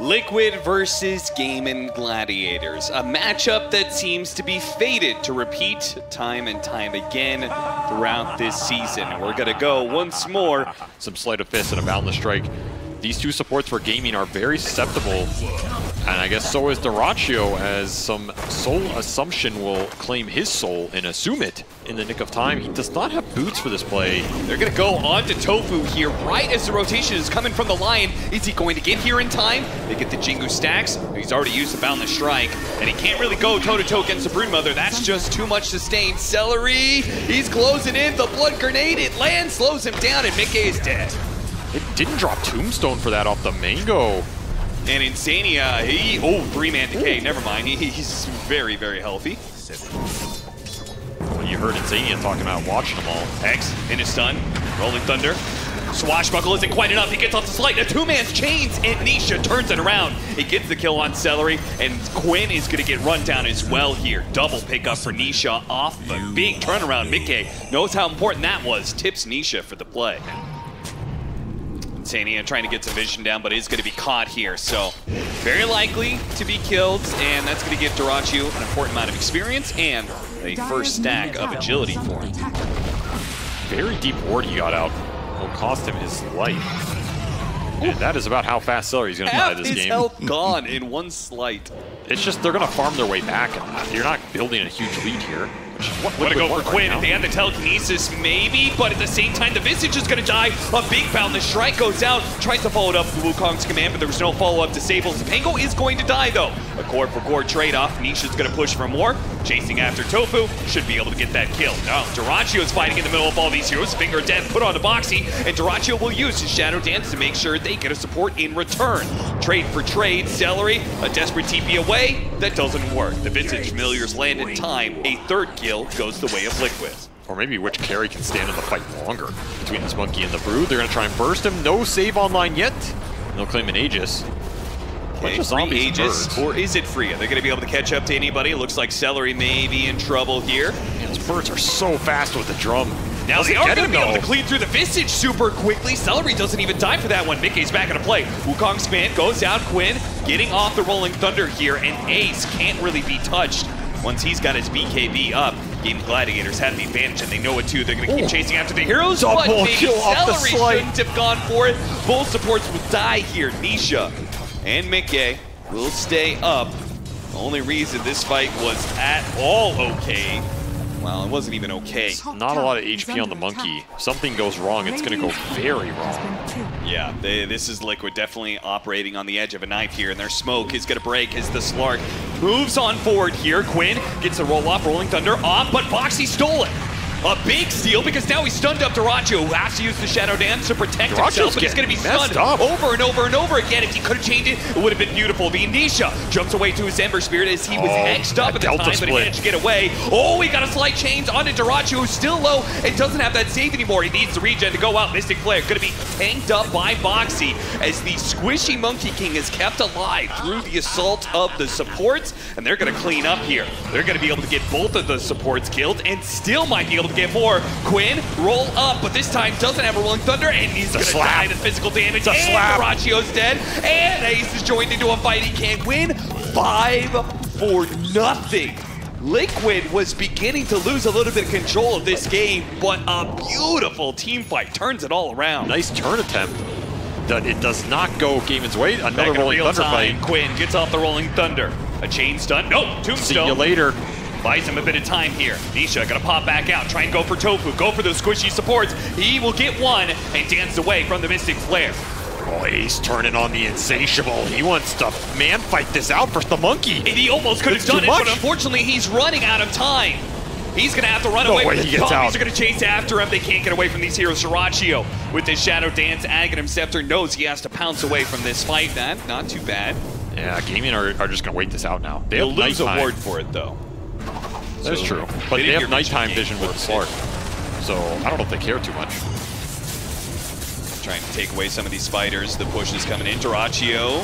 Liquid versus Gaming Gladiators, a matchup that seems to be fated to repeat time and time again throughout this season. We're gonna go once more. Some Sleight of Fist and a Boundless Strike. These two supports for Gaming are very susceptible, and I guess so is Dyrachyo, as some Soul Assumption will claim his soul and assume it in the nick of time. He does not have boots for this play. They're gonna go on to Tofu here right as the rotation is coming from the Lion. Is he going to get here in time? They get the Jingu stacks. He's already used the Boundless Strike, and he can't really go toe-to-toe against the Broodmother. That's just too much sustain. Celery, he's closing in. The Blood Grenade, it lands, slows him down, and Mickey is dead. It didn't drop Tombstone for that off the Mango. And Insania, oh, 3-man decay, never mind. He's very, very healthy. Well, you heard Insania talking about watching them all. X in his stun, Rolling Thunder. Swashbuckle isn't quite enough. He gets off the Slight. A 2-man's chains, and Nisha turns it around. He gets the kill on Celery, and Quinn is going to get run down as well here. Double pickup for Nisha off the big turnaround. Mickey knows how important that was. Tips Nisha for the play. Insania trying to get some vision down, but is going to be caught here. So very likely to be killed, and that's going to give Dyrachyo an important amount of experience and a first stack of agility for him. Very deep ward he got out. Will cost him his life. And that is about how fast Celery's going to die this game. His health gone in one Slight. It's just they're going to farm their way back. You're not building a huge lead here. Wanna go for Quinn. They have the telekinesis, maybe, but at the same time, the Visage is gonna die. A big Boundless Strike goes out, tries to follow it up with Wukong's command, but there was no follow-up disabled. Pango is going to die, though. A core for core trade-off. Nisha's gonna push for more. Chasing after Tofu, should be able to get that kill. Now, Dyrachyo is fighting in the middle of all these heroes. Finger of Death put on the Boxy, and Dyrachyo will use his Shadow Dance to make sure they get a support in return. Trade for trade, Celery, a desperate TP away. That doesn't work. The Visage Familiars land in time. A third kill goes the way of Liquid. Or maybe which carry can stand in the fight longer between this Monkey and the Brood. They're going to try and burst him. No save online yet. And they'll claim an Aegis. Okay, free Aegis, or is it free? Are they going to be able to catch up to anybody? It looks like Celery may be in trouble here. Man, those birds are so fast with the drum. Now they are going to be able to clean through the Visage super quickly. Celery doesn't even die for that one. Mickey's back into play. Wukong's command goes out. Quinn getting off the Rolling Thunder here, and Ace can't really be touched once he's got his BKB up. Gaming Gladiators have the advantage, and they know it too. They're going to keep chasing after the heroes, but maybe Celery shouldn't have gone for it. Both supports will die here. Nisha and Mickey will stay up. The only reason this fight was at all okay, well, it wasn't even okay. Not a lot of HP on the Monkey. Something goes wrong, it's going to go very wrong. Yeah, this is Liquid definitely operating on the edge of a knife here, and their smoke is going to break as the Slark moves on forward here. Quinn gets a roll off, Rolling Thunder off, but Boxy stole it. A big steal, because now he's stunned up Dyrachyo, who has to use the Shadow Dance to protect himself, but he's going to be stunned over and over and over again. If he could have changed it, it would have been beautiful. Nisha jumps away to his Ember Spirit as he was hexed up at the time, but he managed to get away. Oh, he got a slight change onto Dyrachyo, who's still low and doesn't have that save anymore. He needs the regen to go out. Mystic Flare going to be tanked up by Boxy as the squishy Monkey King is kept alive through the assault of the supports, and they're going to clean up here. They're going to be able to get both of the supports killed and still might be able to get more. Quinn, roll up, but this time doesn't have a Rolling Thunder, and he's going to die to physical damage, and Dyrachyo's dead, and Ace is joined into a fight he can't win. 5-0. Liquid was beginning to lose a little bit of control of this game, but a beautiful team fight turns it all around. Nice turn attempt. It does not go Gaiman's way. Another Rolling Thunder fight. Quinn gets off the Rolling Thunder. A chain stun. No, Tombstone. See you later. Buys him a bit of time here. Nisha gonna pop back out, try and go for Tofu, go for those squishy supports. He will get one and dance away from the Mystic Flare. Oh, he's turning on the Insatiable. He wants to fight this out for the Monkey. And he almost could have done it, but unfortunately he's running out of time. He's gonna have to run away. The zombies are gonna chase after him. They can't get away from these heroes. Dyrachyo with his Shadow Dance, Aghanim Scepter knows he has to pounce away from this fight. That, not too bad. Yeah, Gaming are just gonna wait this out now. They'll lose a ward for it though. That's true, but they have nighttime vision with the Slark, so I don't know if they care too much. Trying to take away some of these fighters. The push is coming in. Dyrachyo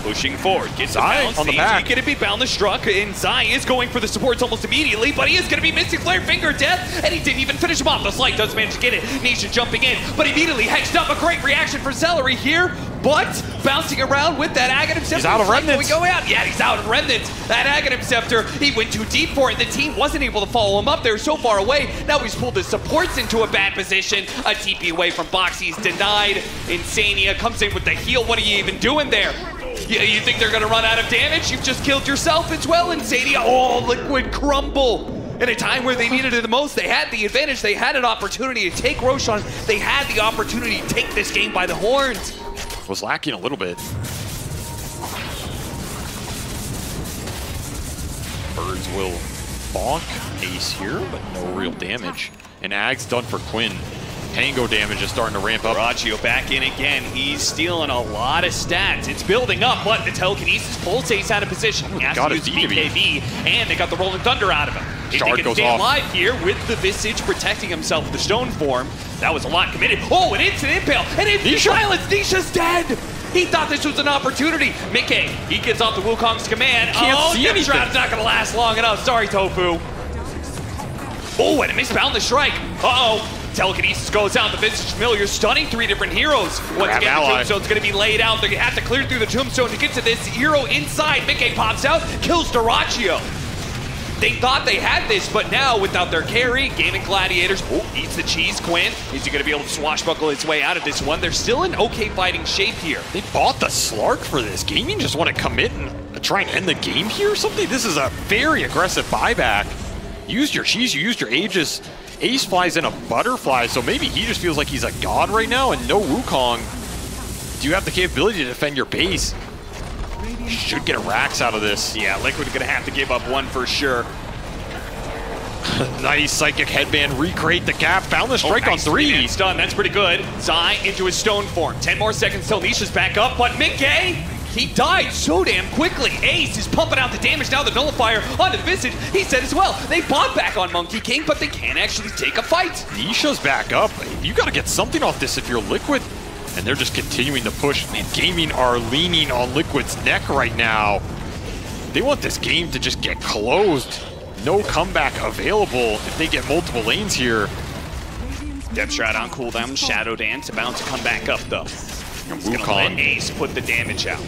Pushing forward, gets a Zai bounce. on the back. He's going to be boundless struck, and Zai is going for the supports almost immediately, but he is going to be missing Flare Finger Death, and he didn't even finish him off. The Slight does manage to get it. Nisha jumping in, but immediately hexed up. A great reaction for Celery here, but bouncing around with that Aghanim Scepter. He's out of Remnants. Going out. Yeah, he's out of Remnants. That Aghanim Scepter, he went too deep for it. The team wasn't able to follow him up. They were so far away. Now he's pulled his supports into a bad position. A TP away from Box. He's denied. Insania comes in with the heal. What are you even doing there? You think they're going to run out of damage? You've just killed yourself as well, Insania. Oh, Liquid crumble. In a time where they needed it the most, they had the advantage. They had an opportunity to take Roshan. They had the opportunity to take this game by the horns. Was lacking a little bit. Birds will bonk Ace here, but no real damage. And Ag's done for Quinn. Tango damage is starting to ramp up. Dyrachyo back in again. He's stealing a lot of stats. It's building up, but the telekinesis pulls Ace out of position. He has to use BKB, and they got the Rolling Thunder out of him. If Shard they can goes stay off. alive here with the Visage protecting himself with the stone form, that was a lot committed. Oh, an instant impale, and it's silence. Nisha's dead. He thought this was an opportunity. Mickey, he gets off the Wukong's command. Can't see anything. Shroud's not going to last long enough. Sorry, Tofu. Oh, and a missed Boundless Strike. Uh-oh. Telekinesis goes out. The Visage Familiar stunning 3 different heroes. Once again, the Tombstone's going to be laid out. They have to clear through the Tombstone to get to this hero inside. Mickey pops out, kills Dyrachyo. They thought they had this, but now without their carry, Gaming Gladiators, eats the cheese, Quinn. Is he going to be able to swashbuckle his way out of this one? They're still in okay fighting shape here. They bought the Slark for this. Gaming just want to commit and try and end the game here or something? This is a very aggressive buyback. Used your cheese, you used your Aegis. Ace flies in a butterfly, so maybe he just feels like he's a god right now, and no Wukong. Do you have the capability to defend your base? Should get a Rax out of this. Yeah, Liquid gonna have to give up one for sure. Nice Psychic Headband, recreate the gap, Boundless Strike on 3. It's done, that's pretty good. Zai into his stone form. 10 more seconds till Nisha's back up, but Mickey, he died so damn quickly. Ace is pumping out the damage now, the Nullifier onto the Visage. He said as well, they bought back on Monkey King, but they can't actually take a fight. Nisha's back up. You gotta get something off this if you're Liquid. And they're just continuing to push. Man, Gaming are leaning on Liquid's neck right now. They want this game to just get closed. No comeback available if they get multiple lanes here. Depth Shroud on cooldown, Shadow Dance about to come back up though. He's gonna let Ace put the damage out.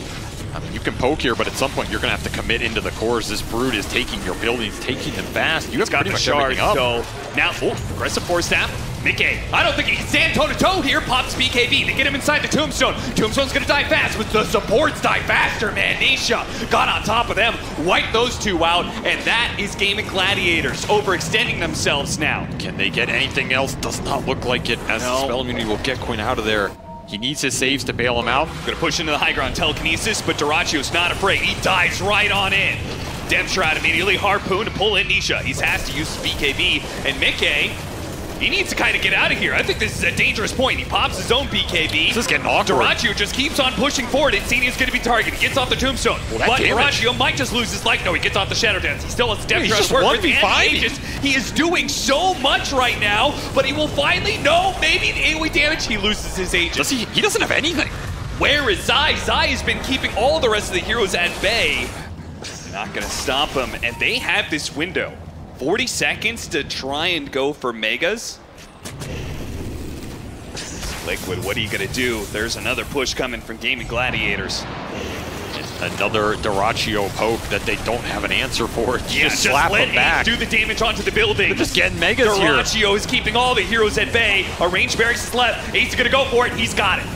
I mean, you can poke here, but at some point you're gonna have to commit into the cores. This Brood is taking your buildings, taking them fast. You have got pretty the much shards everything up. though. Now, aggressive Force Staff. Mickey, I don't think he can stand toe-to-toe here. Pops BKB to get him inside the Tombstone. Tombstone's gonna die fast, but the supports die faster, man. Nisha got on top of them, wiped those two out, and that is Gaming Gladiators overextending themselves now. Can they get anything else? Does not look like it, as the Spell Immunity will get Quinn out of there. He needs his saves to bail him out. Gonna push into the high ground telekinesis, but Dyrachyo's not afraid. He dives right on in. Depth Shroud immediately harpoon to pull in Nisha. He has to use BKB, and Mickey, he needs to kind of get out of here. I think this is a dangerous point. He pops his own BKB. This is getting awkward. Dyrachyo just keeps on pushing forward. Insania's going to be targeted. He gets off the Tombstone. But Dyrachyo might just lose his life. No, he gets off the Shadow Dance. He still has Depth Shroud to work with. He is doing so much right now, but he will finally, maybe the AoE damage. He loses his Aegis. He doesn't have anything. Where is Zai? Zai has been keeping all the rest of the heroes at bay. Not going to stop him, and they have this window. 40 seconds to try and go for Megas. Liquid, what are you going to do? There's another push coming from Gaming Gladiators. Another Dyrachyo poke that they don't have an answer for. Just slap him back. Do the damage onto the building. They're just getting Megas here. Dyrachyo is keeping all the heroes at bay. A range barracks is left. Ace is going to go for it. He's got it.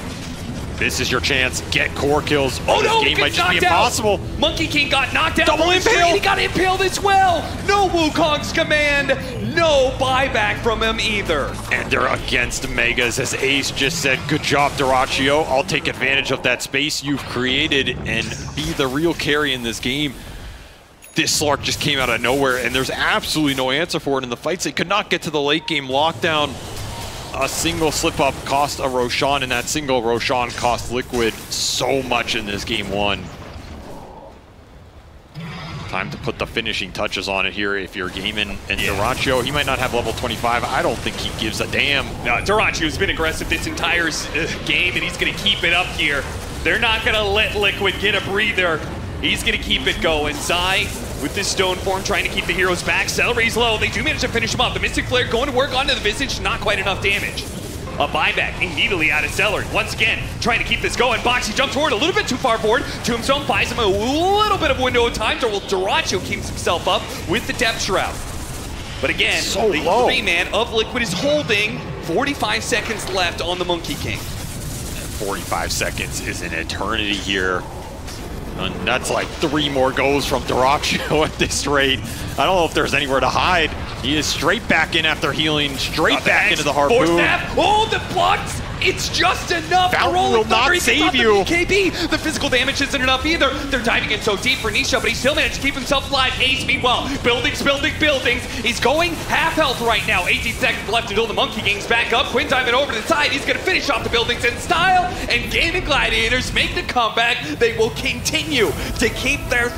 This is your chance. Get core kills. Oh no, this game might just be impossible. Monkey King got knocked out. Double impale. He got impaled as well. No Wukong's command. No buyback from him either. And they're against Megas, as Ace just said, good job, Dyrachyo. I'll take advantage of that space you've created and be the real carry in this game. This Slark just came out of nowhere, and there's absolutely no answer for it in the fights. They could not get to the late game lockdown. A single slip-up cost a Roshan, and that single Roshan cost Liquid so much in this game one. Time to put the finishing touches on it here if you're gaming. And Dyrachyo, he might not have level 25. I don't think he gives a damn. No, Dyrachyo's been aggressive this entire game, and he's going to keep it up here. They're not going to let Liquid get a breather. He's going to keep it going. Zai with this stone form trying to keep the heroes back. Celery's low. They do manage to finish him off. The Mystic Flare going to work onto the Visage. Not quite enough damage. A buyback immediately out of Celery. Once again, trying to keep this going. Boxy jumps forward a little bit too far forward. Tombstone buys him a little bit of window of time. Dyrachyo keeps himself up with the Depth Shroud. But again, so the low. 3-man of Liquid is holding. 45 seconds left on the Monkey King. 45 seconds is an eternity here. And that's like 3 more goes from Dyrachyo at this rate. I don't know if there's anywhere to hide. He is straight back in after healing, straight back into the harpoon. Force snap. Oh, the blocks. It's just enough. Fountain will not save you. BKB. The physical damage isn't enough either. They're diving in so deep for Nisha, but he still managed to keep himself alive. Ace, meanwhile, buildings. He's going half health right now. 18 seconds left until the Monkey King's back up. Quinn diving over to the side. He's going to finish off the buildings in style. And Gaming Gladiators make the comeback. They will continue to keep their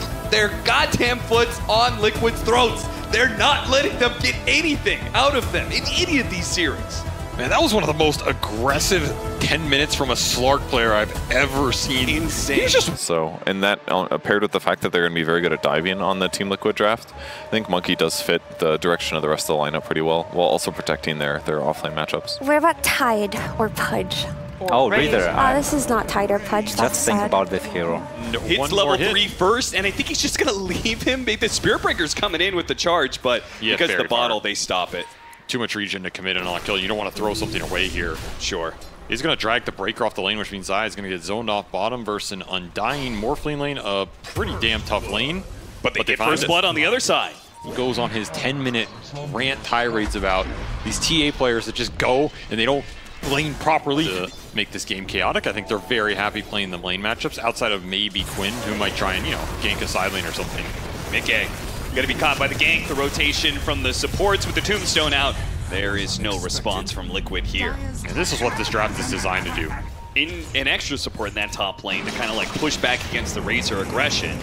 goddamn foots on Liquid's throats. They're not letting them get anything out of them in any of these series. Man, that was one of the most aggressive 10 minutes from a Slark player I've ever seen. Insane. He's just So, and that paired with the fact that they're going to be very good at diving on the Team Liquid draft, I think Monkey does fit the direction of the rest of the lineup pretty well, while also protecting their offlane matchups. What about Tide or Pudge? Oh, Reader. This is not Tide or Pudge. That's Just think sad. about this hero. Hits level 3 first, and I think he's just going to leave him. Maybe the Spirit Breaker's coming in with the charge, but Yeah, because of the very bottle, far. they stop it. too much regen to commit an kill. You don't want to throw something away here. Sure. He's going to drag the Breaker off the lane, which means Zai is going to get zoned off bottom versus an Undying Morphling lane, a pretty damn tough lane. But they get find first it. blood on the other side. He goes on his 10-minute rant tirades about these TA players that just go and they don't lane properly to make this game chaotic. I think they're very happy playing the lane matchups outside of maybe Quinn, who might try and, gank a side lane or something. Mickey, gonna be caught by the gank. The rotation from the supports with the Tombstone out. There is no response from Liquid here. And this is what this draft is designed to do. In an extra support in that top lane to kind of like push back against the Razor aggression.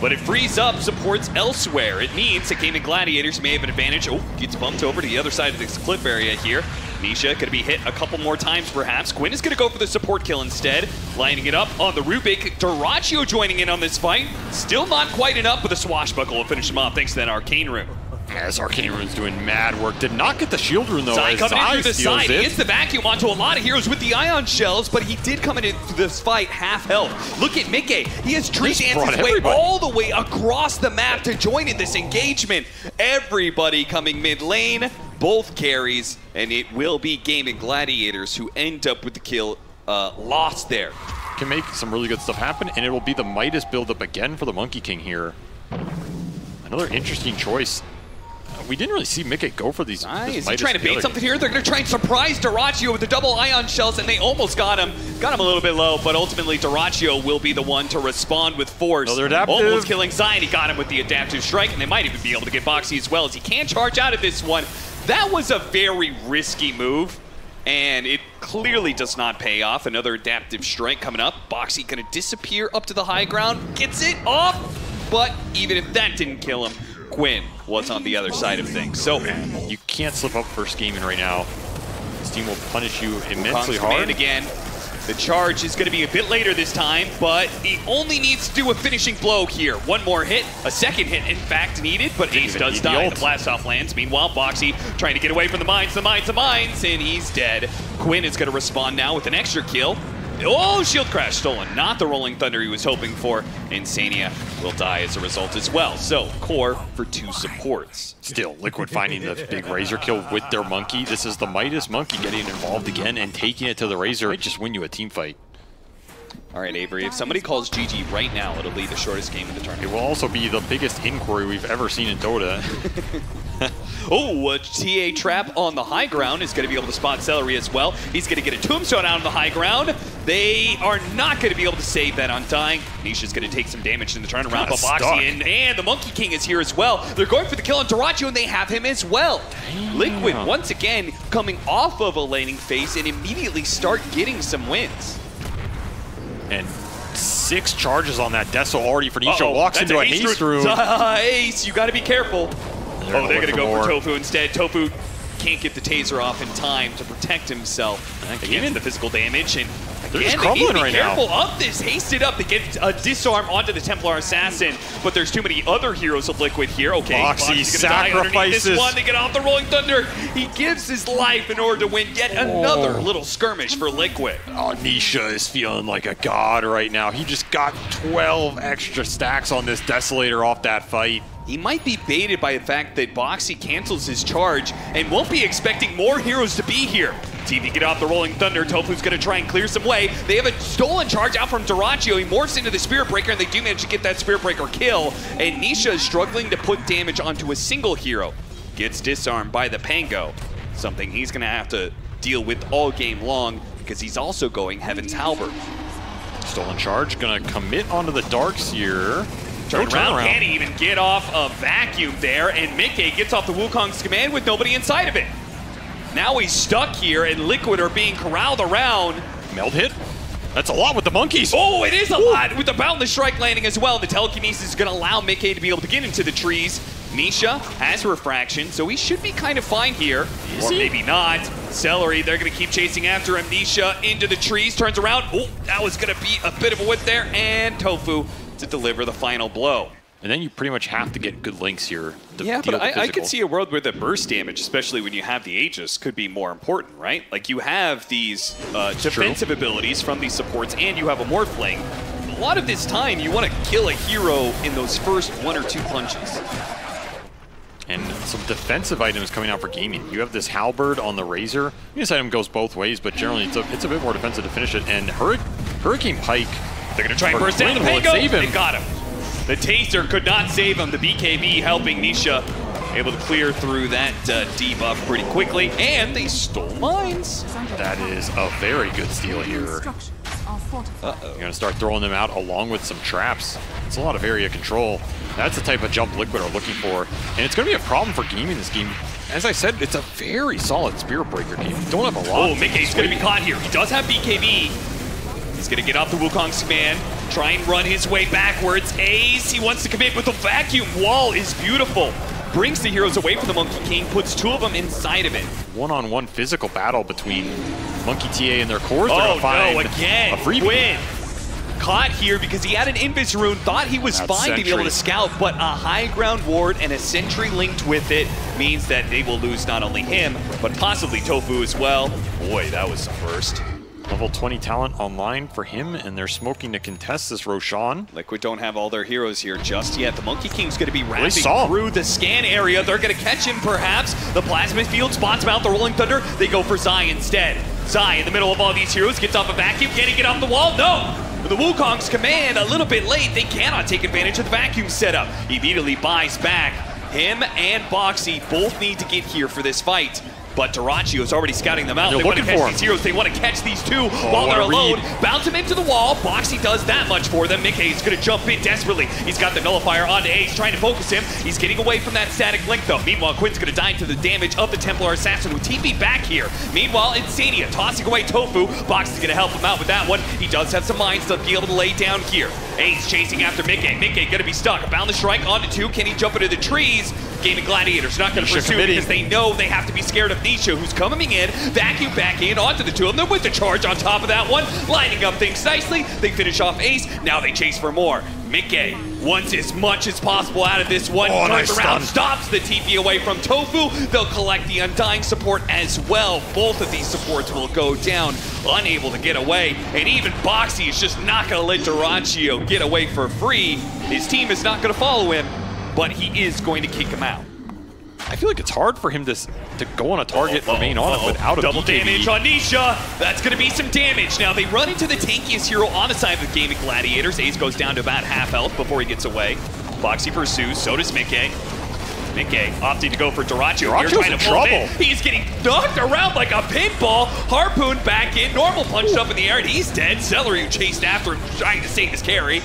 But it frees up supports elsewhere. It means that Gaming Gladiators may have an advantage. Oh, gets bumped over to the other side of this cliff area here. Nisha gonna be hit a couple more times perhaps. Quinn is gonna go for the support kill instead. Lining it up on the Rubik. Dyrachyo joining in on this fight. Still not quite enough, but the swashbuckle will finish him off thanks to that Arcane Rune. As Arcane Rune's doing mad work. Did not get the shield rune though. Zai as coming in Zai through the steals side. He it. gets the vacuum onto a lot of heroes with the ion shells, but he did come into this fight half health. Look at Mickey. He has tree Just danced brought his way everybody. all the way across the map to join in this engagement. Everybody coming mid lane, both carries, and it will be Gaming Gladiators who end up with the kill lost there. Can make some really good stuff happen, and it will be the Midas build-up again for the Monkey King here. Another interesting choice. We didn't really see Mickey go for these. Is he trying to bait something here? They're going to try and surprise Dyrachyo with the double ion shells, and they almost got him. Got him a little bit low, but ultimately Dyrachyo will be the one to respond with force. Another adaptive. Almost killing Zai, and he got him with the adaptive strike, and they might even be able to get Boxy as well, as he can charge out of this one. That was a very risky move, and it clearly does not pay off. Another adaptive strike coming up. Boxy going to disappear up to the high ground, gets it off, but even if that didn't kill him, Quinn was on the other side of things. So You can't slip up first gaming right now. This team will punish you immensely Wukong's command hard. again. The charge is going to be a bit later this time, but he only needs to do a finishing blow here. One more hit, a second hit in fact needed, but Didn't Ace even does need the die. ult. The blast off lands. Meanwhile, Boxy trying to get away from the mines, and he's dead. Quinn is going to respond now with an extra kill. Oh, shield crash stolen. Not the Rolling Thunder he was hoping for. Insania will die as a result as well. So, core for 2 supports. Still, Liquid finding the big Razor kill with their Monkey. This is the Midas Monkey getting involved again and taking it to the Razor. Might just win you a team fight. All right, Avery, if somebody calls GG right now, it'll be the shortest game of the It tournament. will also be the biggest inquiry we've ever seen in Dota. Oh, a TA trap on the high ground is going to be able to spot Celery as well. He's going to get a Tombstone out on the high ground. They are not going to be able to save that Undying. Nisha's going to take some damage in the turnaround, but Boxy in, and the Monkey King is here as well. They're going for the kill on Dyrachyo, and they have him as well. Liquid, once again, coming off of a laning phase and immediately start getting some wins. And 6 charges on that Deso already for Nisha. Uh-oh, Walks that's into a a haste rune. Ace, you got to be careful. They're They're going to go more. for Tofu instead. Tofu can't get the taser off in time to protect himself against the physical damage. And Again, they need to be careful of this. Hasted up. They get a disarm onto the Templar Assassin, but there's too many other heroes of Liquid here. Okay, Boxy sacrifices. This one. They get off the Rolling Thunder. He gives his life in order to win yet another little skirmish for Liquid. Oh, Nisha is feeling like a god right now. He just got 12 extra stacks on this Desolator off that fight. He might be baited by the fact that Boxy cancels his charge and won't be expecting more heroes to be here. TV get off the Rolling Thunder. Tofu's going to try and clear some way. They have a stolen charge out from Dyrachyo. He morphs into the Spirit Breaker, and they do manage to get that Spirit Breaker kill. And Nisha is struggling to put damage onto a single hero. Gets disarmed by the Pango. Something he's going to have to deal with all game long because he's also going Heaven's Halberd. Stolen charge, going to commit onto the Darkseer. Turn around, can't even get off a vacuum there, and Mickey gets off the Wukong's command with nobody inside of it. Now he's stuck here, and Liquid are being corralled around. Meld hit? That's a lot with the monkeys. Oh, it is a lot with the Boundless Strike landing as well. The telekinesis is going to allow Mickey to be able to get into the trees. Nisha has refraction, so he should be kind of fine here. Or maybe not. Celery, they're going to keep chasing after him. Nisha into the trees, turns around. Oh, that was going to be a bit of a whip there, and Tofu to deliver the final blow. And then you pretty much have to get good links here. Yeah, but I could see a world where the burst damage, especially when you have the Aegis, could be more important, right? Like you have these defensive abilities from these supports, and you have a Morphling. A lot of this time, you want to kill a hero in those first 1 or 2 punches. And some defensive items coming out for gaming. You have this Halberd on the Razor. This item goes both ways, but generally it's a bit more defensive to finish it. And Hurricane Pike, they're going to try and burst in the Pango. They got him. The Taster could not save him. The BKB helping Nisha, able to clear through that debuff pretty quickly. And they stole mines. That is a very good steal here. You're going to start throwing them out along with some traps. It's a lot of area control. That's the type of jump Liquid are looking for. And it's going to be a problem for gaming this game. As I said, it's a very solid Spirit Breaker team. You don't have a lot. Oh, Mickey's going to be caught here. He does have BKB. He's going to get off the Wukong's command, try and run his way backwards. Ace, he wants to commit, but the vacuum wall is beautiful. Brings the heroes away from the Monkey King, puts 2 of them inside of it. One-on-one physical battle between Monkey TA and their cores. Oh no, again, Quinn caught here because he had an Invis rune, thought he was fine to be able to scout, but a high ground ward and a sentry linked with it means that they will lose not only him, but possibly Tofu as well. Boy, that was the first. Level 20 talent online for him, and they're smoking to contest this Roshan. Liquid don't have all their heroes here just yet. The Monkey King's going to be ramping through the scan area. They're going to catch him, perhaps. The Plasma Field spots him out the Rolling Thunder. They go for Zai instead. Zai, in the middle of all these heroes, gets off a vacuum. Can he get off the wall? No! With the Wukong's command a little bit late, they cannot take advantage of the vacuum setup. He immediately buys back. Him and Boxy both need to get here for this fight. But Dyrachyo is already scouting them out. They want to catch these heroes. They want to catch these 2 while they're alone. Bounce him into the wall. Boxy does that much for them. Mickey is going to jump in desperately. He's got the Nullifier onto Ace, trying to focus him. He's getting away from that static link, though. Meanwhile, Quinn's going to die to the damage of the Templar Assassin with TP back here. Meanwhile, Insania tossing away Tofu. Boxy's going to help him out with that one. He does have some mines to be able to lay down here. Ace chasing after Mickey. Mickey going to be stuck. Boundless Strike onto 2. Can he jump into the trees? Gaming Gladiators not going to pursue because they know they have to be scared of Nisha, who's coming in, vacuum back in onto the 2 of them with the charge on top of that one, lining up things nicely. They finish off Ace. Now they chase for more. Mickey wants as much as possible out of this one. Turns around, stops the TP away from Tofu. They'll collect the Undying support as well. Both of these supports will go down, unable to get away. And even Boxy is just not going to let Dyrachyo get away for free. His team is not going to follow him, but he is going to kick him out. I feel like it's hard for him to go on a target and remain on it without a double damage on Nisha. That's going to be some damage. Now they run into the tankiest hero on the side of the Gaming Gladiators. Ace goes down to about half health before he gets away. Boxy pursues, so does Mickey. Mickey opting to go for Dyrachyo. Dyrachyo's in trouble. He's getting knocked around like a pinball. Harpoon back in, normal punched up in the air, and he's dead. Celery, who chased after him, trying to save his carry.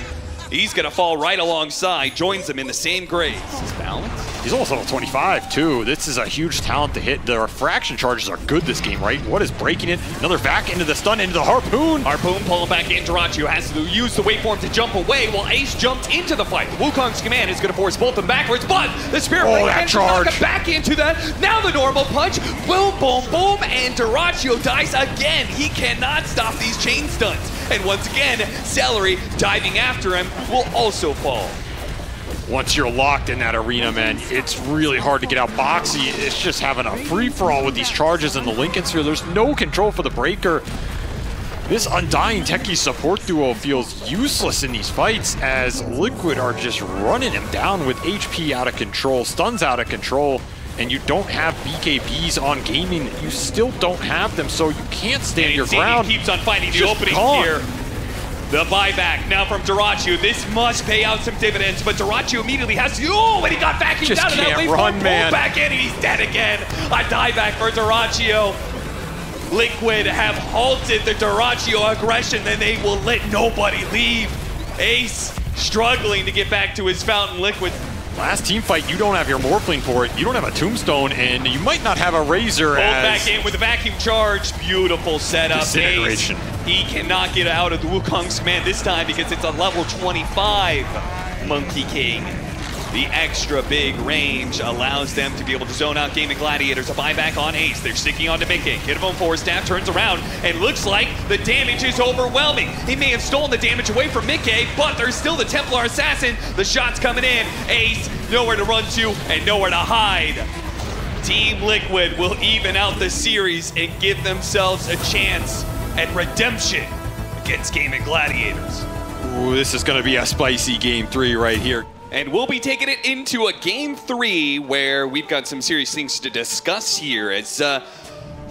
He's going to fall right alongside, joins him in the same grave. Is this balanced? He's almost level 25 too. This is a huge talent to hit. The refraction charges are good this game, right? What is breaking it? Another back into the stun, into the harpoon. Harpoon pulling back in. Dyrachyo has to use the waveform to jump away while Ace jumped into the fight. Wukong's command is going to force both of them backwards, but the Spirit Blade that can knock charge. him back into that. Now the normal punch. Boom, boom, boom, and Dyrachyo dies again. He cannot stop these chain stuns. And once again, Celery diving after him will also fall. Once you're locked in that arena, man, it's really hard to get out. Boxy is just having a free-for-all with these charges in the Linken Sphere. There's no control for the Breaker. This Undying Techie support duo feels useless in these fights as Liquid are just running him down with HP out of control, stuns out of control, and you don't have BKBs on gaming. You still don't have them, so you can't stand your ground. He keeps on finding the Just opening gone. here. The buyback now from Dyrachyo. This must pay out some dividends, but Dyrachyo immediately has to. Oh, and he got vacuumed Just out of that can't wave. run, Pull man. back in, and he's dead again. A dieback for Dyrachyo. Liquid have halted the Dyrachyo aggression, then they will let nobody leave. Ace struggling to get back to his fountain. Liquid. Last team fight, you don't have your Morphling for it. You don't have a Tombstone, and you might not have a Razor. Pulled as back in with a vacuum charge. Beautiful setup. Disintegration. Ace, he cannot get out of the Wukong's command this time because it's a level 25 Monkey King. The extra big range allows them to be able to zone out Gaming Gladiators. A buyback on Ace. They're sticking on to Mickey. Kid of him forward staff turns around and looks like the damage is overwhelming. He may have stolen the damage away from Mickey, but there's still the Templar Assassin. The shots coming in. Ace nowhere to run to and nowhere to hide. Team Liquid will even out the series and give themselves a chance at redemption against Gaming Gladiators. Ooh, this is going to be a spicy game 3 right here. And we'll be taking it into a game 3 where we've got some serious things to discuss here as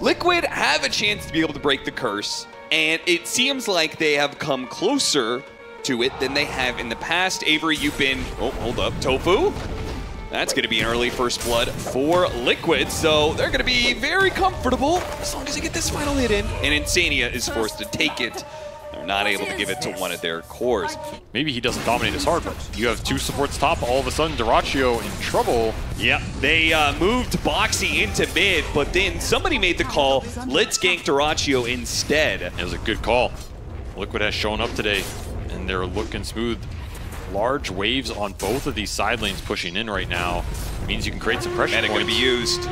Liquid have a chance to be able to break the curse, and it seems like they have come closer to it than they have in the past. Avery, you've been, oh, hold up, Tofu. That's going to be an early first blood for Liquid, so they're going to be very comfortable as long as they get this final hit in. And Insania is forced to take it. They're not able to give it to one of their cores. Maybe he doesn't dominate as hard, but you have 2 supports top. All of a sudden, Dyrachyo in trouble. Yep, they moved Boxy into mid, but then somebody made the call, let's gank Dyrachyo instead. It was a good call. Liquid has shown up today, and they're looking smooth. Large waves on both of these side lanes pushing in right now. Means you can create some pressure Medic points. going to be used.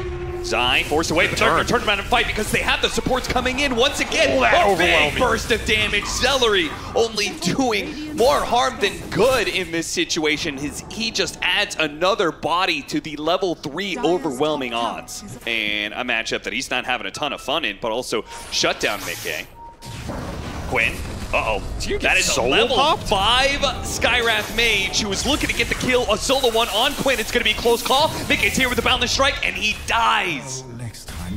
Zai forced away, but they're going to turn around and fight because they have the supports coming in once again. that A overwhelming. big burst of damage. Celery only doing more harm than good in this situation. He just adds another body to the level 3 overwhelming odds. And a matchup that he's not having a ton of fun in, but also shut down Mickey. Quinn. Uh-oh. That is a solo level popped? 5 Skywrath Mage who is looking to get the kill. A solo one on Quinn. It's going to be a close call. Mickey's here with a Boundless Strike, and he dies.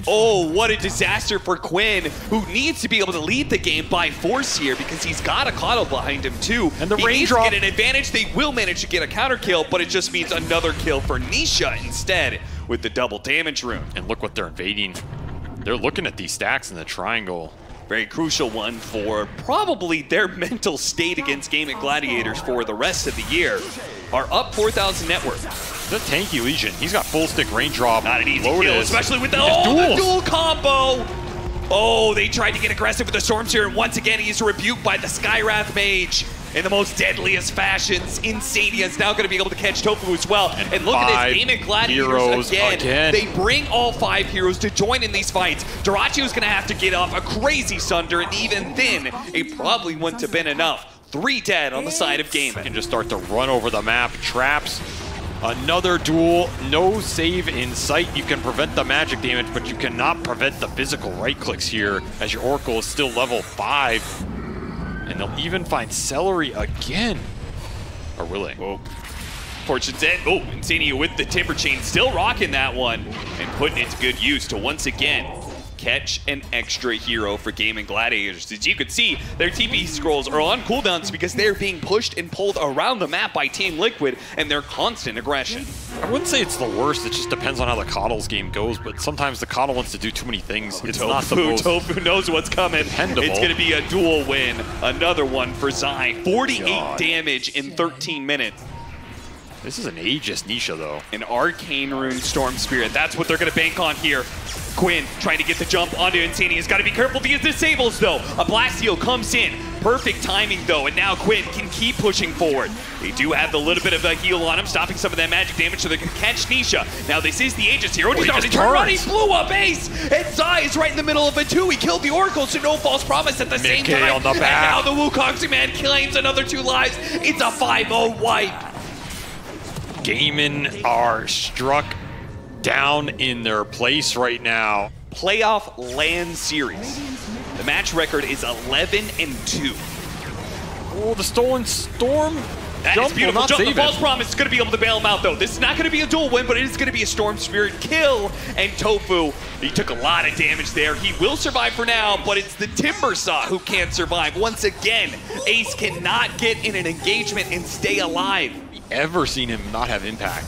Oh, what a disaster for Quinn, who needs to be able to lead the game by force here because he's got a Coddle behind him too. And the he needs raindrop. to get an advantage. They will manage to get a counter kill, but it just means another kill for Nisha instead with the double damage rune. And look what they're invading. They're looking at these stacks in the triangle. Very crucial one for probably their mental state against Gaming Gladiators for the rest of the year. Are up 4,000 net worth. The tanky Legion, he's got full stick raindrop. Not an easy Lotus. kill, especially with the, Just the duels. dual combo. Oh, they tried to get aggressive with the Storms here, and once again, he's rebuked by the Skywrath Mage in the most deadliest fashions. Insania is now going to be able to catch Tofu as well. And look at 5 this, Gaming Gladiators heroes again. They bring all 5 heroes to join in these fights. Dyrachyo is going to have to get up a crazy Sunder, and even then, it probably wouldn't have been enough. 3 dead on the side of Gaming. Can just start to run over the map. Traps. Another duel. No save in sight. You can prevent the magic damage, but you cannot prevent the physical right clicks here as your Oracle is still level 5. And they'll even find Celery again. Or will they? Whoa. Fortune's dead. Oh, Insania with the Timber Chain, still rocking that one and putting it to good use to once again catch an extra hero for Gaming Gladiators. As you can see, their TP scrolls are on cooldowns because they're being pushed and pulled around the map by Team Liquid and their constant aggression. I wouldn't say it's the worst. It just depends on how the Coddles game goes, but sometimes the Coddle wants to do too many things. It's not the most Tofu knows what's coming. dependable. It's going to be a dual win. Another one for Zai. 48 damage in 13 minutes. This is an Aegis Nisha, though. An Arcane Rune Storm Spirit. That's what they're going to bank on here. Quinn trying to get the jump onto Insania. He's got to be careful because disables, though. A Blastio comes in. Perfect timing, though, and now Quinn can keep pushing forward. They do have the little bit of a heal on him, stopping some of that magic damage so they can catch Nisha. Now, this is the Aegis here. He's already turned around. He blew up Ace. And Zai is right in the middle of it, too. He killed the Oracle, so no false promise at the same time. On the and back. now the Wukong's man claims another 2 lives. It's a 5-0 wipe. Gaimin are struck down in their place right now. Playoff LAN series. The match record is 11-2. Oh, the stolen storm. That is beautiful jump. The false promise is going to be able to bail him out, though. This is not going to be a dual win, but it is going to be a Storm Spirit kill. And Tofu, he took a lot of damage there. He will survive for now, but it's the Timbersaw who can't survive. Once again, Ace cannot get in an engagement and stay alive. Ever seen him not have impact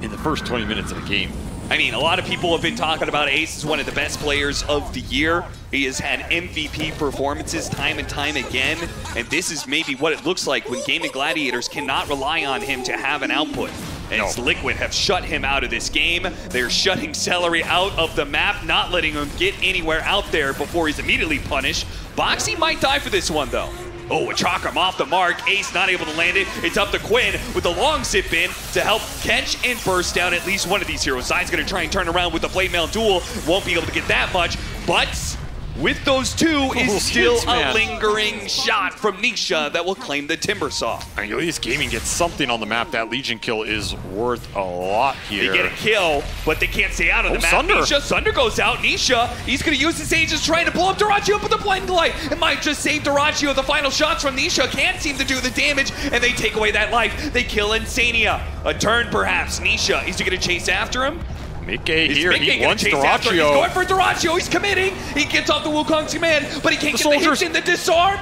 in the first 20 minutes of the game? I mean, a lot of people have been talking about Ace as one of the best players of the year. He has had MVP performances time and time again, and this is maybe what it looks like when Gaming Gladiators cannot rely on him to have an output. As Liquid have shut him out of this game. They're shutting Celery out of the map, not letting him get anywhere out there before he's immediately punished. Boxy might die for this one, though. Oh, a Chakram off the mark. Ace not able to land it. It's up to Quinn with a long zip in to help catch and burst down at least one of these heroes. Zai's going to try and turn around with the Blade Mail duel. Won't be able to get that much, but with those 2 is still a lingering shot from Nisha that will claim the Timbersaw. I mean, at least Gaming gets something on the map. That Legion kill is worth a lot here. They get a kill, but they can't stay out of the map. Sunder. Sunder goes out. Nisha, he's going to use his Aegis trying to blow up Dyrachyo with the Blinding Light. It might just save Dyrachyo. The final shots from Nisha can't seem to do the damage, and they take away that life. They kill Insania. A turn, perhaps. Nisha, is he going to chase after him? Mickey here, he wants Dyrachyo. He's going for Dyrachyo, he's committing. He gets off the Wukong's command, but he can't get the hits in. The disarm.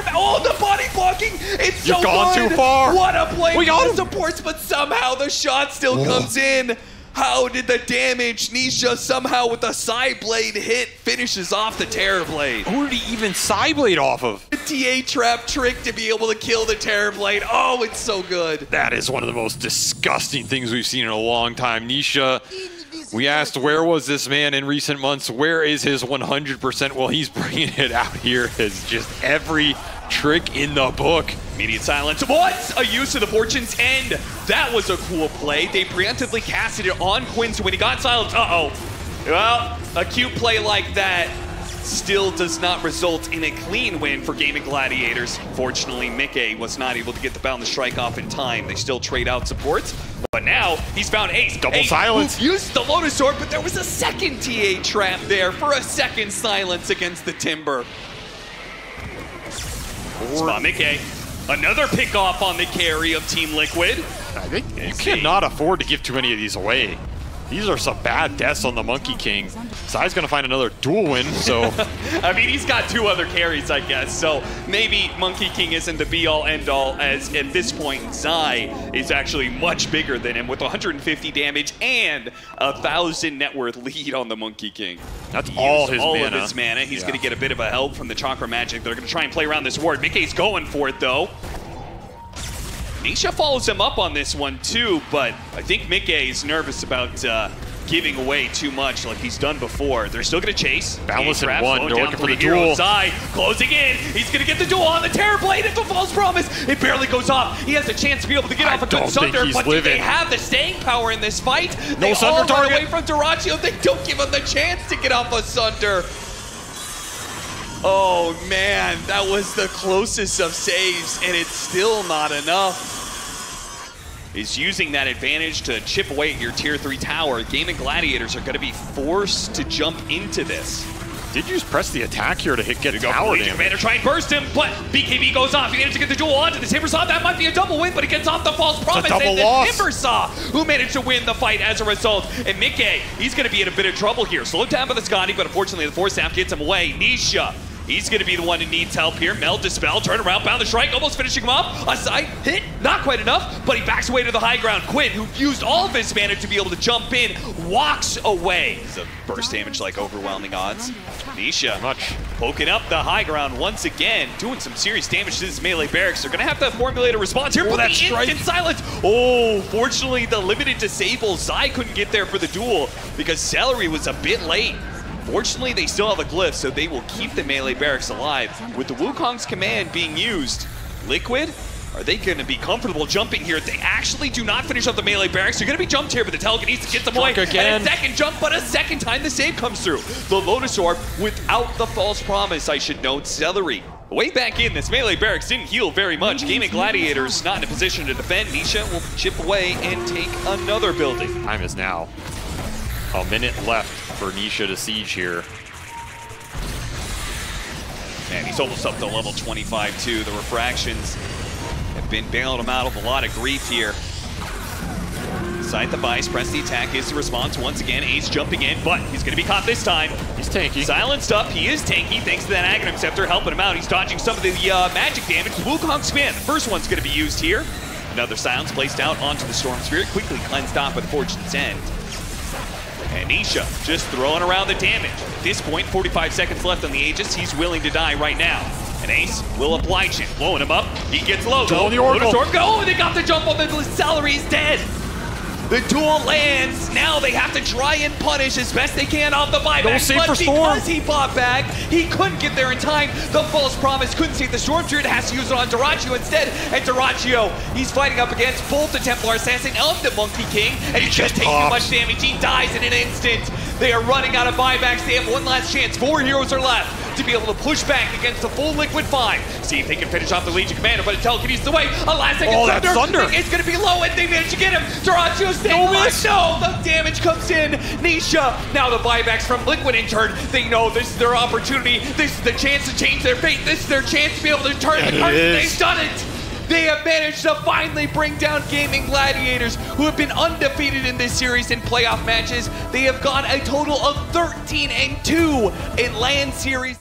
Oh, the body blocking. It's so good. You've gone too far. What a play for the supports, but somehow the shot still comes in. How did the damage? Nisha somehow with a side blade hit finishes off the Terror Blade. Who did he even side blade off of? The TA trap trick to be able to kill the Terror Blade. Oh, it's so good. That is one of the most disgusting things we've seen in a long time. Nisha, we asked where was this man in recent months? Where is his 100%? Well, he's bringing it out here as just every trick in the book. Immediate silence. What a use of the Fortune's End. That was a cool play. They preemptively casted it on Quinn, so when he got silenced, well, a cute play like that still does not result in a clean win for Gaming Gladiators. Fortunately, Mickey was not able to get the Boundless Strike off in time. They still trade out supports, but now he's found Ace. Double silence. Used the Lotus Orb, but there was a second TA trap there for a second silence against the Timber. Spot Mickey. Another pick off on the carry of Team Liquid. I think you cannot afford to give too many of these away. These are some bad deaths on the Monkey King. Zai's gonna find another dual win, so. I mean, he's got 2 other carries, I guess, so maybe Monkey King isn't the be-all, end-all, as at this point, Zai is actually much bigger than him with 150 damage and 1,000 net worth lead on the Monkey King. That's all his mana. Of his mana. He's gonna get a bit of a help from the Chakra Magic. They're gonna try and play around this ward. Mickey's going for it, though. Nisha follows him up on this one too, but I think Mickey is nervous about giving away too much like he's done before. They're still going to chase. Boundless in 1, they're looking for the duel. Zai closing in. He's going to get the duel on the Terror Blade. It's a false promise. It barely goes off. He has a chance to be able to get off a good Sunder, but do they have the staying power in this fight? No Sunder target. Away from Dyrachyo. They don't give him the chance to get off a Sunder. Oh man, that was the closest of saves, and it's still not enough. Is using that advantage to chip away at your tier 3 tower. Gaming Gladiators are going to be forced to jump into this. Did you just press the attack here to get tower damage? Commander try and burst him, but BKB goes off. He managed to get the duel onto the Timbersaw. That might be a double win, but he gets off the false promise. And the Timbersaw, who managed to win the fight as a result. And Mickey, he's going to be in a bit of trouble here. Slowed down by the Scotty, but unfortunately the Force Staff gets him away. Nisha, he's going to be the one who needs help here. Meld, Dispel, turn around, Boundless Strike, almost finishing him off. A side hit, not quite enough, but he backs away to the high ground. Quinn, who used all of his mana to be able to jump in, walks away. It's a burst damage like overwhelming odds. Nisha Poking up the high ground once again, doing some serious damage to this melee barracks. They're gonna have to formulate a response here for that instant silence. Oh, fortunately the limited disable, Zai couldn't get there for the duel because Celery was a bit late. Fortunately, they still have a glyph, so they will keep the melee barracks alive. With the Wukong's command being used, Liquid, are they going to be comfortable jumping here? They actually do not finish up the melee barracks. They're going to be jumped here, but the telekinesis gets them away. Again. And a second jump, but a second time the save comes through. The Lotus Orb without the false promise, I should note. Celery way back in, this melee barracks didn't heal very much. Gaming Gladiators not in a position to defend. Nisha will chip away and take another building. Time is now. A minute left for Nisha to siege here. Man, he's almost up to level 25 too. The refractions have been bailing him out of a lot of grief here. Side the Vice, press the attack is the response. Once again, Ace jumping in, but he's going to be caught this time. He's tanky. Silenced up, he is tanky thanks to that Aghanim Scepter helping him out. He's dodging some of the magic damage. Wukong's command, the first one's going to be used here. Another silence placed out onto the Storm Spirit, quickly cleansed off by the Fortune's End. And Nisha just throwing around the damage. At this point, 45 seconds left on the Aegis. He's willing to die right now. And Ace will oblige him, blowing him up. He gets low though. The Oracle. Oh, they got the jump on the Celery. He's dead. The duel lands. Now they have to try and punish as best they can off the buyback. No save but for Storm. because he bought back, he couldn't get there in time. The false promise couldn't save the Storm Spirit. Has to use it on Dyrachyo instead. And Dyrachyo, he's fighting up against both the Templar Assassin and the Monkey King. And he just takes too much damage. He dies in an instant. They are running out of buybacks. They have one last chance. 4 heroes are left to be able to push back against the full Liquid 5. See if they can finish off the Legion Commander, but until Telekinesis away. A last second Thunder. It's going to be low, and they manage to get him. Dyrachyo staying alive. No, the damage comes in. Nisha, now the buybacks from Liquid in turn. They know this is their opportunity. This is the chance to change their fate. This is their chance to be able to turn the cards. They've done it. They have managed to finally bring down Gaming Gladiators, who have been undefeated in this series in playoff matches. They have gone a total of 13-2 in LAN series.